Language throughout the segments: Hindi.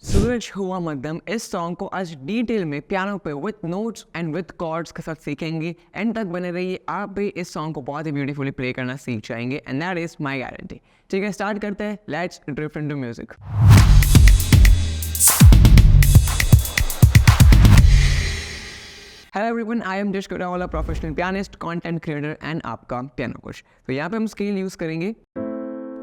सूरज हुआ मध्यम इस सॉन्ग को आज डिटेल में पियानो पे with notes and with chords के साथ सीखेंगे। एंड तक बने रहिए, आप भी इस सॉन्ग को बहुत ही ब्यूटीफुली प्ले करना सीख जाएंगे and that is my guarantee. ठीक है, स्टार्ट करते हैं। Let's drift into music. Hello everyone, I am just वाला professional pianist, content creator and आपका पियानो कोच। तो यहाँ पे हम स्केल यूज करेंगे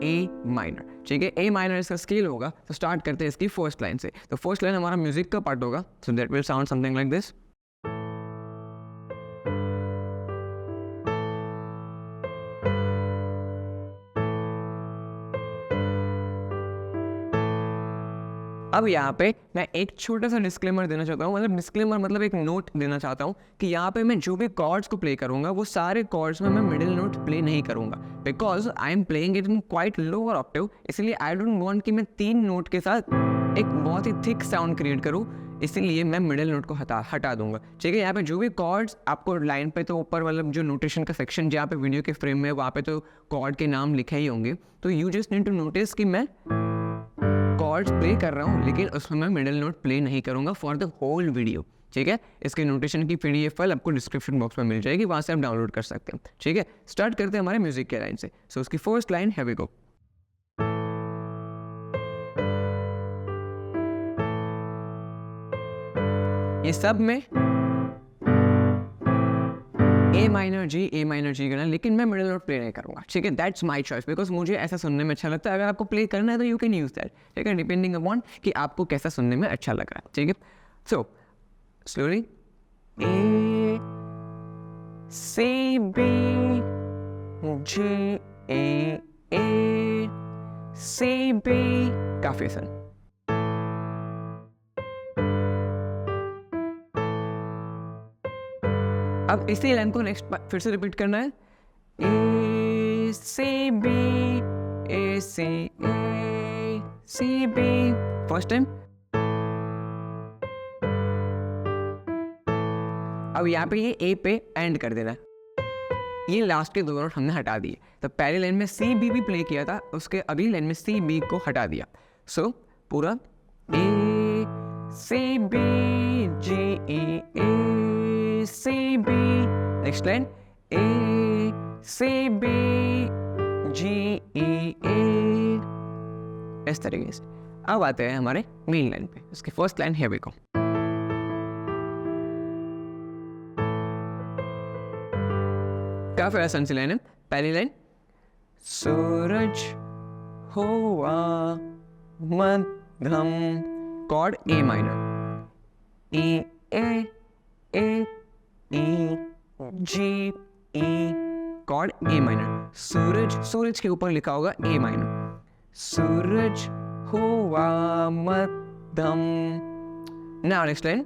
ए माइनर। ठीक है, ए माइनर इसका स्केल होगा। तो स्टार्ट करते हैं इसकी फर्स्ट लाइन से। तो फर्स्ट लाइन हमारा म्यूजिक का पार्ट होगा, so that will sound something like this. अब यहाँ पे मैं एक छोटा सा डिस्क्लेमर देना चाहता हूँ, मतलब डिस्क्लेमर मतलब एक नोट देना चाहता हूँ कि यहाँ पे मैं जो भी कॉर्ड्स को प्ले करूँगा वो सारे कॉर्ड्स में मैं मिडिल नोट प्ले नहीं करूँगा, because I am playing it in quite lower Octave. इसलिए आई डोंट वांट कि मैं 3 नोट के साथ एक बहुत ही थिक साउंड क्रिएट करूँ, इसीलिए मैं मिडिल नोट को हटा दूंगा। ठीक है, यहाँ पे जो भी कॉर्ड्स आपको लाइन पे तो ऊपर मतलब जो नोटेशन का सेक्शन जहाँ पे वीडियो के फ्रेम में वहाँ पे तो कॉर्ड के नाम लिखे ही होंगे। तो you just need to notice कि मैं कॉर्ड्स प्ले कर रहा हूँ लेकिन उसमें मैं मिडिल नोट प्ले नहीं करूँगा फॉर द होल वीडियो। ठीक है, इसके नोटेशन की PDF फाइल आपको डिस्क्रिप्शन बॉक्स में मिल जाएगी, वहाँ से आप डाउनलोड कर सकते हैं। ठीक है, स्टार्ट करते हैं हमारे म्यूजिक के लाइन से। सो उसकी फर्स्ट लाइन है वी गो। ये सब में ए माइनर जी करना, लेकिन मैं मिडिल नोट प्ले नहीं करूँगा। ठीक है, दैट्स माय चॉइस, बिकॉज मुझे ऐसा सुनने में अच्छा लगता है। अगर आपको प्ले करना है तो यू कैन यूज दैट। ठीक है, डिपेंडिंग अपॉन कि आपको कैसा सुनने में अच्छा लग रहा है। ठीक है, सो स्लोली ए सी बी जी ए सी बी, काफी आसान। अब इसी लाइन को नेक्स्ट फिर से रिपीट करना है। ए सी बी फर्स्ट टाइम। अब यहाँ पे ये ए पे एंड कर देना। ये लास्ट के 2 नोट हमने हटा दिए। तो पहले लाइन में सी बी भी प्ले किया था, उसके अगली लाइन में सी बी को हटा दिया। सो पूरा ए सी बी जी ए सी बी, नेक्स्ट लाइन ए सी बी जी ए, इस तरीके से। अब आते हैं हमारे मेन लाइन पे। उसकी फर्स्ट लाइन है वी गो। काफी आसान सी लाइन है। पहली लाइन सूरज हुआ मध्यम, chord A minor, A G E, chord A minor. सूरज के ऊपर लिखा होगा ए माइनर। सूरज हुआ मध्यम। नाउ नेक्स्ट लाइन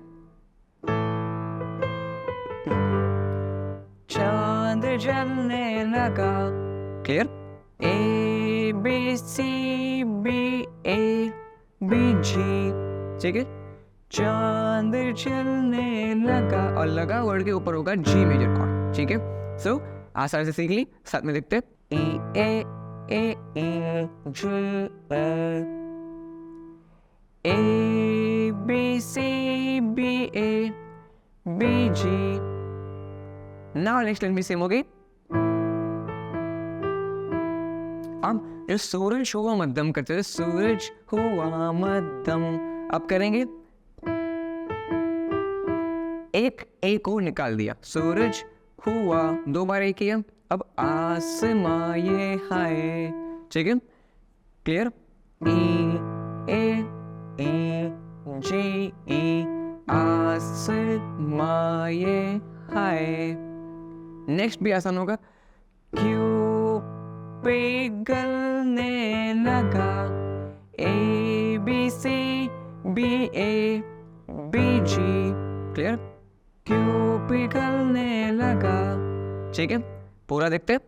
चांद जलने लगा, clear. A B C B A B G, ठीक है। चांद जलने लगा, और लगा वर्ड के ऊपर होगा जी मेजर कॉर्ड। ठीक है, सो आसानी से सीख ली। साथ में देखते हैं A G A B C B A B G. Now next line भी सेम हो गई। अब जो सूरज हुआ मध्यम करते थे, सूरज हुआ मध्यम, अब करेंगे एक ए को निकाल दिया। सूरज हुआ 2 बार ए किया। अब आसमां ये हाय, ठीक है, क्लियर। ए जी ई, आसमां ये हाय। नेक्स्ट भी आसान होगा। क्यों पिघलने लगा, A B C B A B G, clear. क्यों पिघलने लगा, ठीक है, पूरा देखते हैं।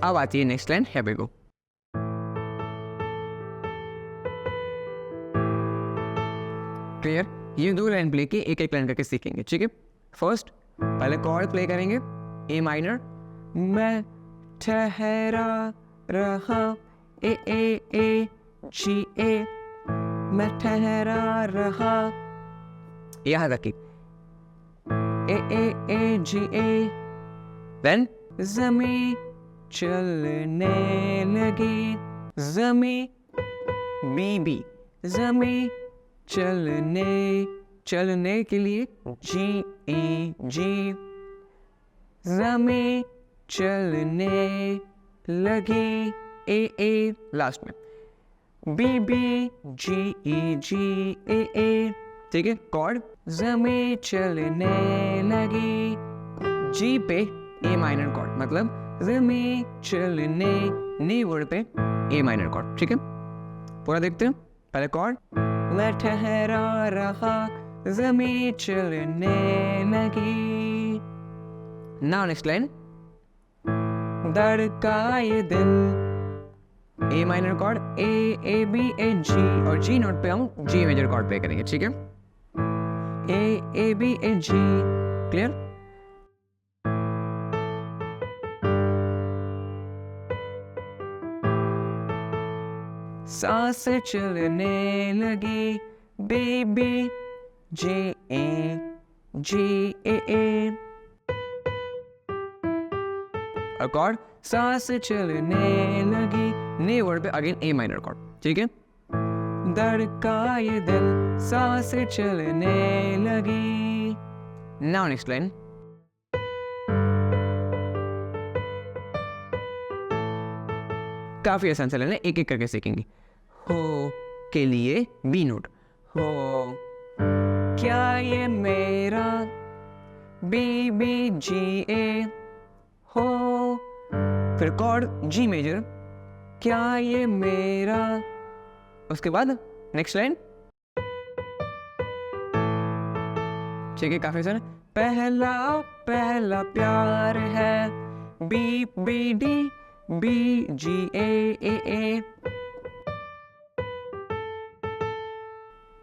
अब आती है next line, here we go। Clear. ये 2 लाइन प्ले की एक एक लाइन करके सीखेंगे, ठीक है। फर्स्ट पहले कॉर्ड प्ले करेंगे ए माइनर, मैं ठहरा रहा, ए ए ए जी ए, मैं ठहरा रहा, यहाँ तक की ए ए ए जी ए, देन ज़मीं चलने लगी, ज़मीं बी बी, ज़मीं चलने के लिए जी ई जी, ज़मीं चलने लगी, ए ए लास्ट में, बी बी जी ई जी, ए ए, ठीक है। कॉर्ड ज़मीं चलने लगी, जी पे ए माइनर कॉर्ड, मतलब ज़मीं चलने, नी वर्ड पे ए माइनर कॉर्ड, ठीक है। पूरा देखते हैं। पहले कॉर्ड, मैं ठहरा रहा, ज़मीं चलने लगी। नाउ नेक्स्ट लाइन, धड़का ये दिल, A minor chord, A B A G, और जी नोट पे हम जी मेजर कॉर्ड प्ले करेंगे, ठीक है। A B A G, clear. सांस चलने लगी, बी बी जी ए ए, और कॉर्ड सांस चलने लगी, नी वर्ड पे अगेन ए माइनर कॉर्ड, ठीक है। धड़का ये दिल, सांस चलने लगी। नाउ नेक्स्ट लाइन, काफी आसान से लेना, एक एक करके सीखेंगे। हो के लिए बी नोट, हो क्या ये मेरा, बी बी जी ए, हो, फिर कॉर्ड जी मेजर, क्या ये मेरा, उसके बाद नेक्स्ट लाइन, ठीक है, काफी आसान। पहला पहला प्यार है, बी बी डी बी जी ए,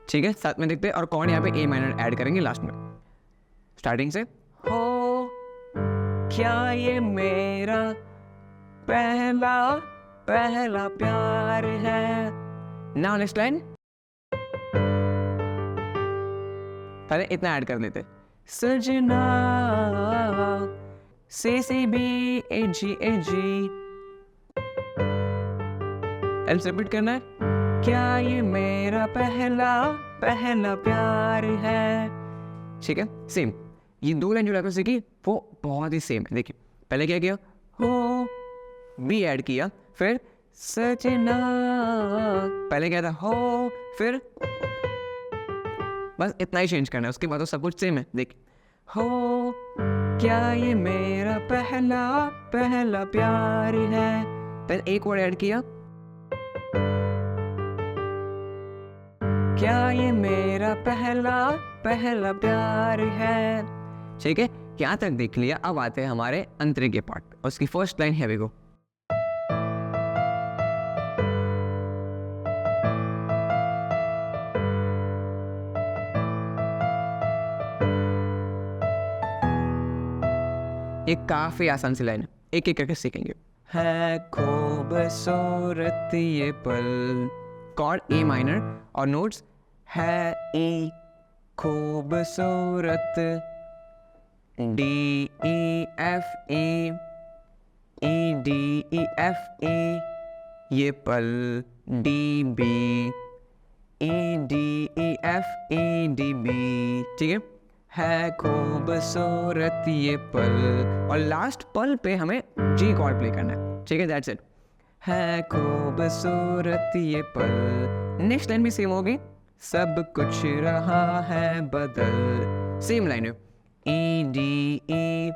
ठीक है। साथ में देखते हैं, और कौन यहाँ पे ए माइनर ऐड करेंगे लास्ट में, स्टार्टिंग से। हो क्या ये मेरा पहला पहला प्यार है। नाउ नेक्स्ट लाइन, पहले इतना ऐड कर लेते, सजना, सी B A ji, else repeat करना है, क्या ये मेरा पहला पहला प्यार है, ठीक है। सेम ये 2 लाइन जो आपने सीखी वो बहुत ही सेम है। देखिए पहले क्या किया, हो बी ऐड किया, फिर सजना, पहले क्या था, हो, फिर बस इतना ही चेंज करना है, उसके बाद तो सब कुछ सेम है। देखिए, हो क्या ये मेरा पहला पहला प्यार है, फिर एक वर्ड ऐड किया, क्या ये मेरा पहला पहला प्यार है, ठीक है। यहाँ तक देख लिया। अब आते हैं हमारे अंतरे के पार्ट, उसकी फर्स्ट लाइन है, देखो, ये काफी आसान सी लाइन है, एक एक करके सीखेंगे। है खूबसूरत ये पल, कॉर्ड ए माइनर और नोट्स है ई, खूबसूरत, D E F E, E D E F E, ये पल, D B, E D E F E D B, ठीक है खूबसूरत ये पल, और लास्ट पल पे हमें जी कॉर्ड प्ले करना है, ठीक है, दैट्स इट। है खूबसूरत ये पल। नेक्स्ट लाइन भी सेम होगी, सब कुछ रहा है बदल, सेम लाइन है, E D E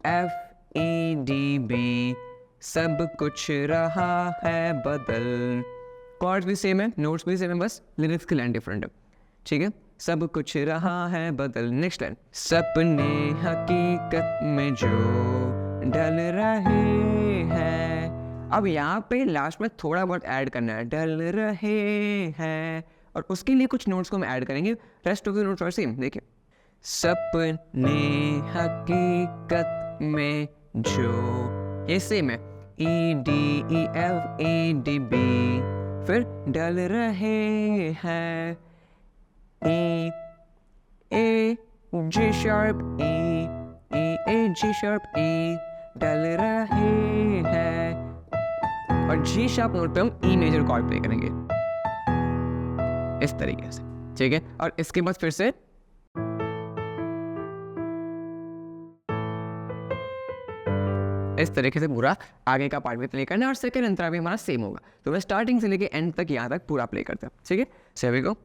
F E D B, सब कुछ रहा है बदल। कॉर्ड्स भी सेम है, नोट्स भी सेम है, बस लिरिक्स की लाइन डिफरेंट है, ठीक है। सब कुछ रहा है बदल। नेक्स्ट लाइन, सपने हकीकत में जो ढल रहे हैं। अब यहाँ पे लास्ट में थोड़ा बहुत ऐड करना है, ढल रहे हैं, और उसके लिए कुछ नोट्स को हम ऐड करेंगे, rest of the notes are same. देखिए, सपने हकीकत में जो, ये सेम है, E D E F A D B, फिर डल रहे हैं E A G sharp E E A G sharp E, डल रहे हैं, और G sharp नोट पे हम E मेजर कॉर्ड प्ले करेंगे इस तरीके से, ठीक है। और इसके बाद फिर से इस तरीके से पूरा आगे का पार्ट भी प्ले करना है, और सेकंड अंतरा भी हमारा सेम होगा। तो मैं स्टार्टिंग से लेके एंड तक यहाँ तक पूरा प्ले करता हूँ, ठीक है। So here we go.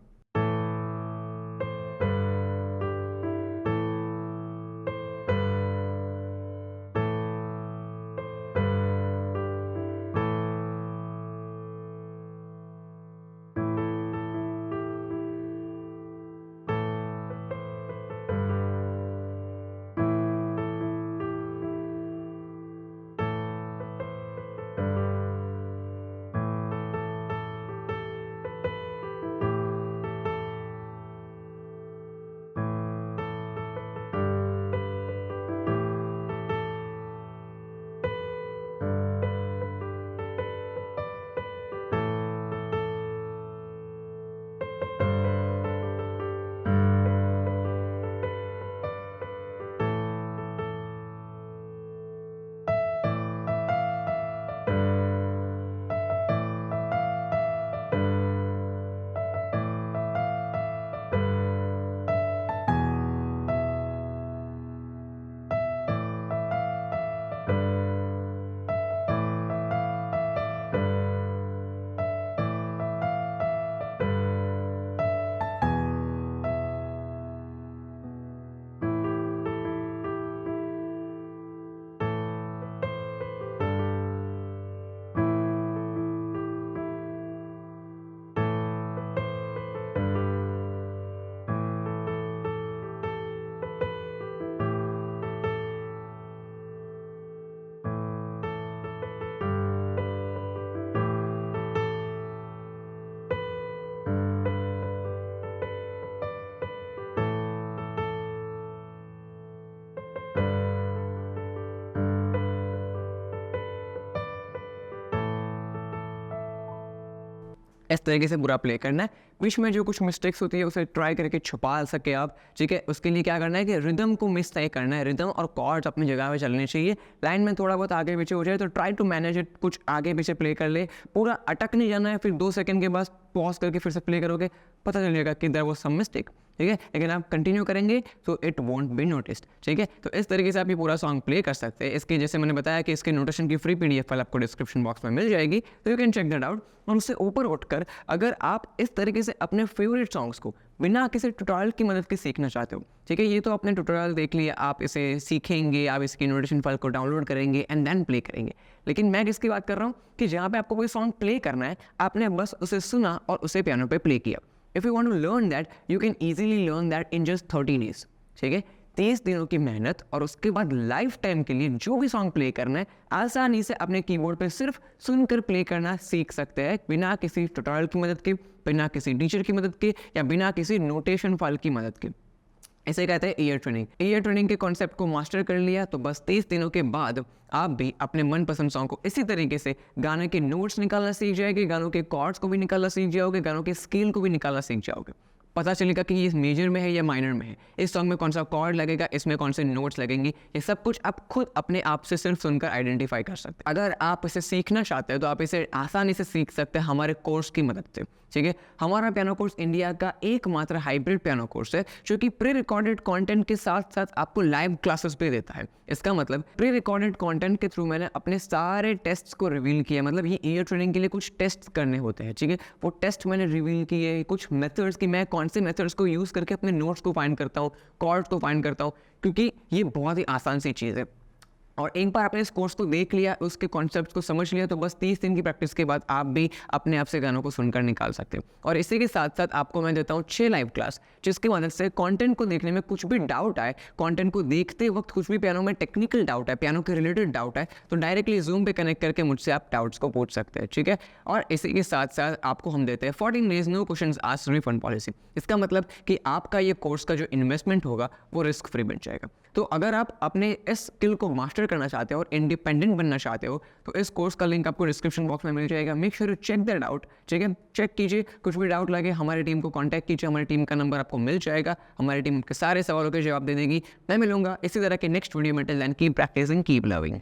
इस तरीके से पूरा प्ले करना है। बीच में जो कुछ मिस्टेक्स होती है उसे ट्राई करके छुपा सके आप, ठीक है। उसके लिए क्या करना है कि रिदम को मिस नहीं करना है, रिदम और कॉर्ड्स अपनी जगह पे चलने चाहिए। लाइन में थोड़ा बहुत आगे पीछे हो जाए तो ट्राई टू मैनेज इट, कुछ आगे पीछे प्ले कर ले, पूरा अटक नहीं जाना है। फिर 2 सेकंड के बाद पॉज करके फिर से प्ले करोगे, पता चलेगा कि देयर वाज सम मिस्टेक, ठीक है। लेकिन आप कंटिन्यू करेंगे तो इट वोंट बी नोटिस्ड, ठीक है। तो इस तरीके से आप ये पूरा सॉन्ग प्ले कर सकते हैं। इसके जैसे मैंने बताया कि इसके नोटेशन की फ्री PDF फाइल आपको डिस्क्रिप्शन बॉक्स में मिल जाएगी, तो you can check that out. और उससे ऊपर उठकर अगर आप इस तरीके से अपने फेवरेट सॉन्ग्स को बिना किसी ट्यूटोरियल की मदद के सीखना चाहते हो, ठीक है, ये तो आपने ट्यूटोरियल देख लिया, आप इसे सीखेंगे, आप इसकी नोटेशन फाइल को डाउनलोड करेंगे एंड देन प्ले करेंगे। लेकिन मैं किसकी बात कर रहा हूँ कि जहाँ पे आपको कोई सॉन्ग प्ले करना है, आपने बस उसे सुना और उसे पियानो पे प्ले किया। If you want to learn that, you can easily learn that in just 30 days, ठीक है। 30 दिनों की मेहनत और उसके बाद लाइफ टाइम के लिए जो भी सॉन्ग प्ले करना है आसानी से अपने कीबोर्ड पे सिर्फ सुनकर प्ले करना सीख सकते हैं, बिना किसी ट्यूटोरियल की मदद के, बिना किसी टीचर की मदद के, या बिना किसी नोटेशन फाइल की मदद के। इसे कहते हैं ईयर ट्रेनिंग। ईयर ट्रेनिंग के कॉन्सेप्ट को मास्टर कर लिया तो बस 30 दिनों के बाद आप भी अपने मनपसंद सॉन्ग को इसी तरीके से गाने के नोट्स निकालना सीख जाएंगे, गानों के कॉर्ड्स को भी निकालना सीख जाओगे, गानों के स्केल को भी निकालना सीख जाओगे। पता चलेगा कि ये मेजर में है या माइनर में है, इस सॉन्ग में कौन सा कॉर्ड लगेगा, इसमें कौन से नोट्स लगेंगे, ये सब कुछ आप खुद अपने आप से सिर्फ सुनकर आइडेंटिफाई कर सकते हैं। अगर आप इसे सीखना चाहते हैं तो आप इसे आसानी से सीख सकते हैं हमारे कोर्स की मदद से, ठीक है। हमारा पियानो कोर्स इंडिया का एकमात्र हाइब्रिड पियानो कोर्स है जो कि प्री रिकॉर्डेड कंटेंट के साथ साथ आपको लाइव क्लासेस भी देता है। इसका मतलब प्री रिकॉर्डेड कंटेंट के थ्रू मैंने अपने सारे टेस्ट्स को रिवील किया, मतलब ये ईयर ट्रेनिंग के लिए कुछ टेस्ट करने होते हैं, ठीक है। वो टेस्ट मैंने रिवील किए, कुछ मेथड्स की मैं कौन से मेथड्स को यूज़ करके अपने नोट्स को फाइंड करता हूँ, कॉर्ड्स को फाइंड करता हूँ, क्योंकि ये बहुत ही आसान सी चीज़ है। और एक बार आपने इस कोर्स को देख लिया, उसके कॉन्सेप्ट्स को समझ लिया, तो बस 30 दिन की प्रैक्टिस के बाद आप भी अपने आप से गानों को सुनकर निकाल सकते हो। और इसी के साथ साथ आपको मैं देता हूँ 6 लाइव क्लास, जिसकी मदद से कंटेंट को देखने में कुछ भी डाउट आए, कंटेंट को देखते वक्त कुछ भी पियानो में टेक्निकल डाउट है, पियानो के रिलेटेड डाउट है, तो डायरेक्टली जूम पे कनेक्ट करके मुझसे आप डाउट्स को पूछ सकते हैं, ठीक है। और इसी के साथ साथ आपको हम देते हैं 14 days no questions asked refund policy. इसका मतलब कि आपका ये कोर्स का जो इन्वेस्टमेंट होगा वो रिस्क फ्री बन जाएगा। तो अगर आप अपने इस स्किल को मास्टर करना चाहते हो और इंडिपेंडेंट बनना चाहते हो, तो इस कोर्स का लिंक आपको डिस्क्रिप्शन बॉक्स में मिल जाएगा। Make sure you check that out, ठीक है, चेक कीजिए। कुछ भी डाउट लगे हमारी टीम को कांटेक्ट कीजिए, हमारी टीम का नंबर आपको मिल जाएगा, हमारी टीम के सारे सवालों के जवाब दे देगी। मैं मिलूंगा इसी तरह के नेक्स्ट वीडियो में। Till then keep practicing, keep loving.